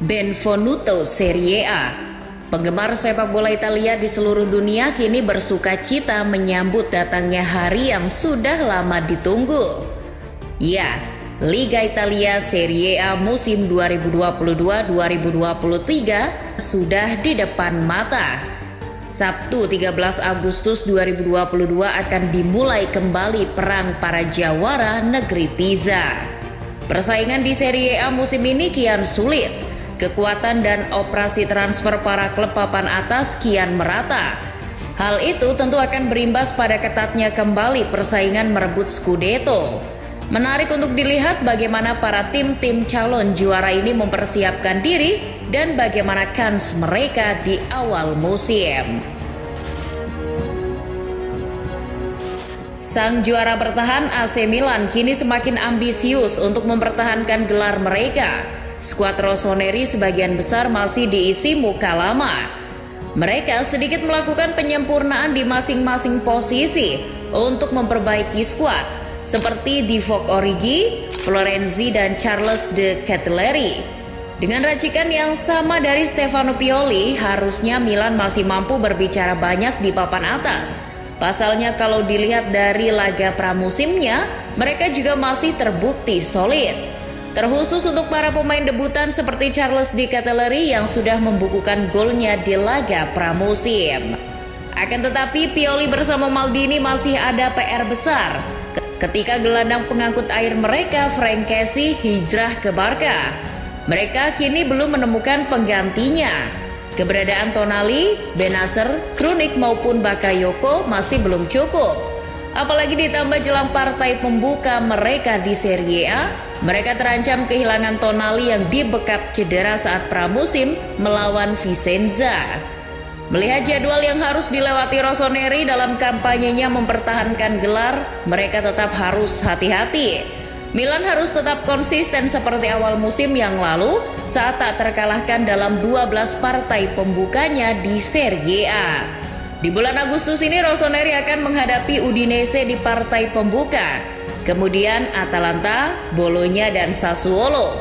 Benvenuto Serie A. Penggemar sepak bola Italia di seluruh dunia kini bersuka cita menyambut datangnya hari yang sudah lama ditunggu. Ya, Liga Italia Serie A musim 2022-2023 sudah di depan mata. Sabtu 13 Agustus 2022 akan dimulai kembali perang para jawara negeri Pisa. Persaingan di Serie A musim ini kian sulit. Kekuatan dan operasi transfer para klub papan atas kian merata. Hal itu tentu akan berimbas pada ketatnya kembali persaingan merebut Scudetto. Menarik untuk dilihat bagaimana para tim-tim calon juara ini mempersiapkan diri dan bagaimana kans mereka di awal musim. Sang juara bertahan AC Milan kini semakin ambisius untuk mempertahankan gelar mereka. Skuad Rossoneri sebagian besar masih diisi muka lama. Mereka sedikit melakukan penyempurnaan di masing-masing posisi untuk memperbaiki skuad, seperti Divock Origi, Florenzi, dan Charles De Ketelaere. Dengan racikan yang sama dari Stefano Pioli, harusnya Milan masih mampu berbicara banyak di papan atas. Pasalnya kalau dilihat dari laga pramusimnya, mereka juga masih terbukti solid. Terkhusus untuk para pemain debutan seperti Charles De Ketelaere yang sudah membukukan golnya di laga pramusim. Akan tetapi Pioli bersama Maldini masih ada PR besar ketika gelandang pengangkut air mereka Franck Kessie hijrah ke Barca. Mereka kini belum menemukan penggantinya. Keberadaan Tonali, Bennacer, Krunic maupun Bakayoko masih belum cukup. Apalagi ditambah jelang partai pembuka mereka di Serie A, mereka terancam kehilangan Tonali yang dibekap cedera saat pramusim melawan Vicenza. Melihat jadwal yang harus dilewati Rossoneri dalam kampanyenya mempertahankan gelar, mereka tetap harus hati-hati. Milan harus tetap konsisten seperti awal musim yang lalu saat tak terkalahkan dalam 12 partai pembukanya di Serie A. Di bulan Agustus ini Rossoneri akan menghadapi Udinese di partai pembuka, kemudian Atalanta, Bologna, dan Sassuolo.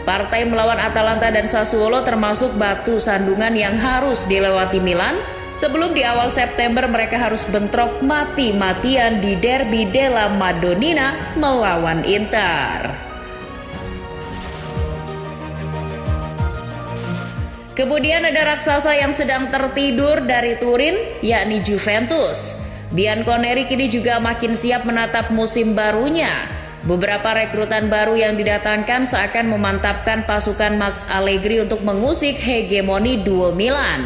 Partai melawan Atalanta dan Sassuolo termasuk batu sandungan yang harus dilewati Milan sebelum di awal September mereka harus bentrok mati-matian di Derby della Madonnina melawan Inter. Kemudian ada raksasa yang sedang tertidur dari Turin, yakni Juventus. Bianconeri kini juga makin siap menatap musim barunya. Beberapa rekrutan baru yang didatangkan seakan memantapkan pasukan Max Allegri untuk mengusik hegemoni duo Milan.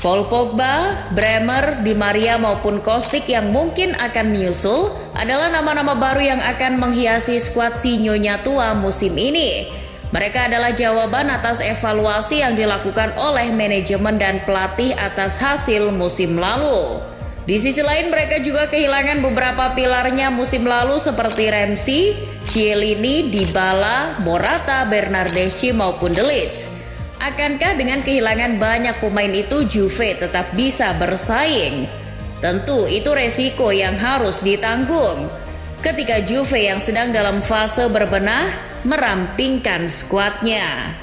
Paul Pogba, Bremer, Di Maria maupun Kostic yang mungkin akan menyusul adalah nama-nama baru yang akan menghiasi skuad si Nyonya tua musim ini. Mereka adalah jawaban atas evaluasi yang dilakukan oleh manajemen dan pelatih atas hasil musim lalu. Di sisi lain mereka juga kehilangan beberapa pilarnya musim lalu seperti Ramsey, Chiellini, Dybala, Morata, Bernardeschi maupun De Ligt. Akankah dengan kehilangan banyak pemain itu Juve tetap bisa bersaing? Tentu itu resiko yang harus ditanggung. Ketika Juve yang sedang dalam fase berbenah merampingkan skuadnya.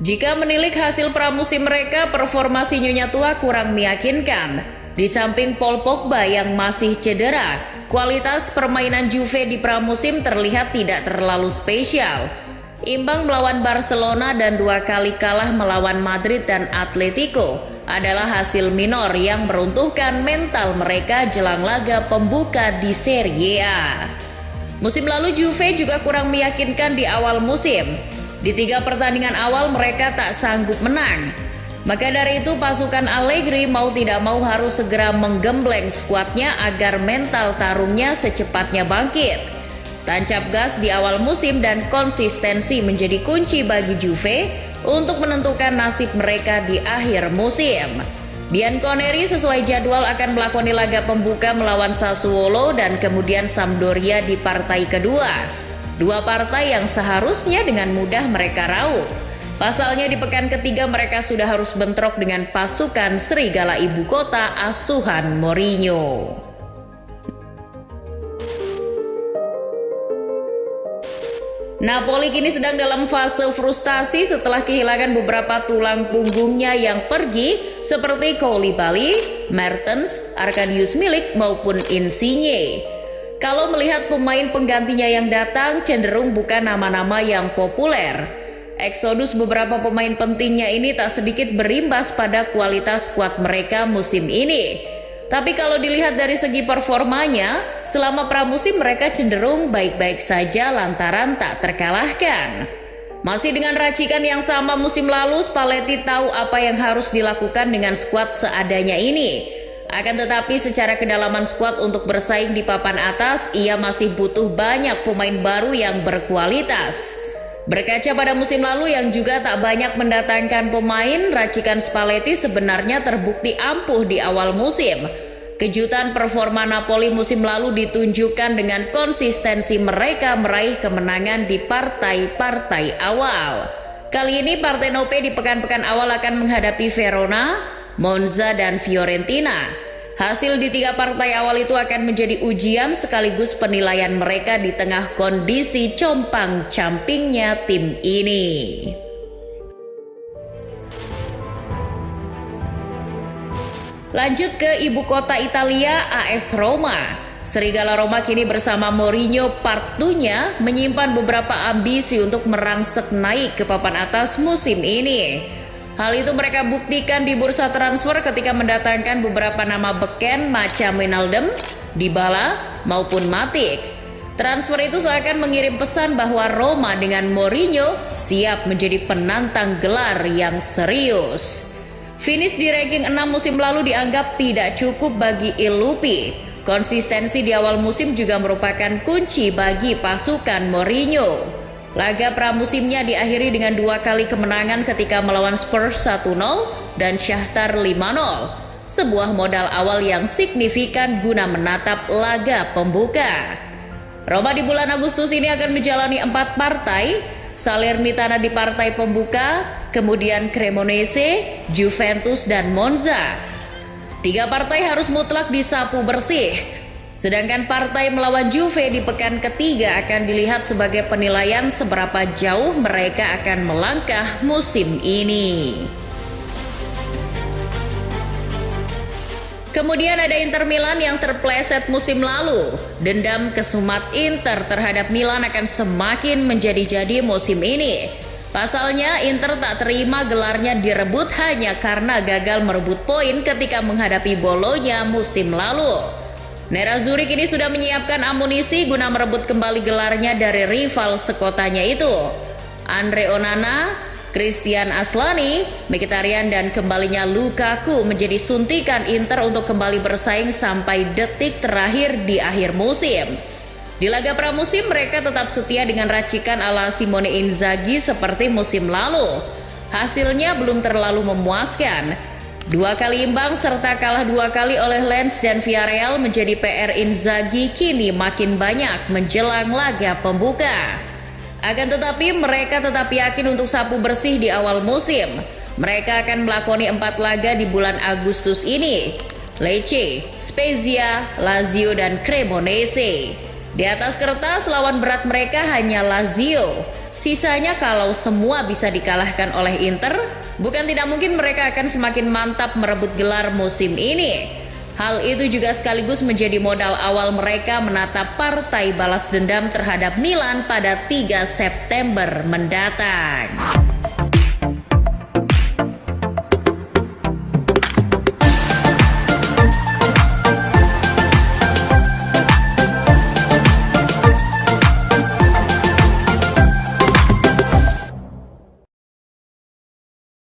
Jika menilik hasil pramusim mereka, performasi Nyonya tua kurang meyakinkan. Di samping Paul Pogba yang masih cedera, kualitas permainan Juve di pramusim terlihat tidak terlalu spesial. Imbang melawan Barcelona dan 2 kali kalah melawan Madrid dan Atletico adalah hasil minor yang meruntuhkan mental mereka jelang laga pembuka di Serie A. Musim lalu Juve juga kurang meyakinkan di awal musim. Di 3 pertandingan awal mereka tak sanggup menang. Maka dari itu pasukan Allegri mau tidak mau harus segera menggembleng skuadnya agar mental tarungnya secepatnya bangkit. Tancap gas di awal musim dan konsistensi menjadi kunci bagi Juve untuk menentukan nasib mereka di akhir musim. Bianconeri sesuai jadwal akan melakoni laga pembuka melawan Sassuolo dan kemudian Sampdoria di partai kedua. 2 partai yang seharusnya dengan mudah mereka raup. Pasalnya di pekan ketiga mereka sudah harus bentrok dengan pasukan Serigala Ibu Kota asuhan Mourinho. Napoli kini sedang dalam fase frustasi setelah kehilangan beberapa tulang punggungnya yang pergi seperti Koulibaly, Mertens, Arkadiusz Milik maupun Insigne. Kalau melihat pemain penggantinya yang datang cenderung bukan nama-nama yang populer. Eksodus beberapa pemain pentingnya ini tak sedikit berimbas pada kualitas skuad mereka musim ini. Tapi kalau dilihat dari segi performanya, selama pramusim mereka cenderung baik-baik saja lantaran tak terkalahkan. Masih dengan racikan yang sama musim lalu, Spalletti tahu apa yang harus dilakukan dengan skuad seadanya ini. Akan tetapi secara kedalaman skuad untuk bersaing di papan atas, ia masih butuh banyak pemain baru yang berkualitas. Berkaca pada musim lalu yang juga tak banyak mendatangkan pemain, racikan Spalletti sebenarnya terbukti ampuh di awal musim. Kejutan performa Napoli musim lalu ditunjukkan dengan konsistensi mereka meraih kemenangan di partai-partai awal. Kali ini Partenope di pekan-pekan awal akan menghadapi Verona, Monza, dan Fiorentina. Hasil di 3 partai awal itu akan menjadi ujian sekaligus penilaian mereka di tengah kondisi compang-campingnya tim ini. Lanjut ke ibu kota Italia, AS Roma. Serigala Roma kini bersama Mourinho part 2-nya menyimpan beberapa ambisi untuk merangsek naik ke papan atas musim ini. Hal itu mereka buktikan di bursa transfer ketika mendatangkan beberapa nama beken macam Wijnaldum, Dybala maupun Matic. Transfer itu seakan mengirim pesan bahwa Roma dengan Mourinho siap menjadi penantang gelar yang serius. Finish di ranking 6 musim lalu dianggap tidak cukup bagi Il Lupi. Konsistensi di awal musim juga merupakan kunci bagi pasukan Mourinho. Laga pramusimnya diakhiri dengan 2 kali kemenangan ketika melawan Spurs 1-0 dan Shakhtar 5-0. Sebuah modal awal yang signifikan guna menatap laga pembuka. Roma di bulan Agustus ini akan menjalani 4 partai. Salernitana di partai pembuka, kemudian Cremonese, Juventus, dan Monza. 3 partai harus mutlak disapu bersih. Sedangkan partai melawan Juve di pekan ketiga akan dilihat sebagai penilaian seberapa jauh mereka akan melangkah musim ini. Kemudian ada Inter Milan yang terpleset musim lalu. Dendam kesumat Inter terhadap Milan akan semakin menjadi-jadi musim ini. Pasalnya Inter tak terima gelarnya direbut hanya karena gagal merebut poin ketika menghadapi Bologna musim lalu. Nerazzurri kini sudah menyiapkan amunisi guna merebut kembali gelarnya dari rival sekotanya itu. Andre Onana, Christian Aslani, Mkhitaryan, dan kembalinya Lukaku menjadi suntikan Inter untuk kembali bersaing sampai detik terakhir di akhir musim. Di laga pramusim mereka tetap setia dengan racikan ala Simone Inzaghi seperti musim lalu. Hasilnya belum terlalu memuaskan. 2 kali imbang serta kalah 2 kali oleh Lens dan Villarreal menjadi PR Inzaghi kini makin banyak menjelang laga pembuka. Akan tetapi mereka tetap yakin untuk sapu bersih di awal musim. Mereka akan melakoni 4 laga di bulan Agustus ini. Lecce, Spezia, Lazio, dan Cremonese. Di atas kertas lawan berat mereka hanya Lazio. Sisanya kalau semua bisa dikalahkan oleh Inter, bukan tidak mungkin mereka akan semakin mantap merebut gelar musim ini. Hal itu juga sekaligus menjadi modal awal mereka menatap partai balas dendam terhadap Milan pada 3 September mendatang.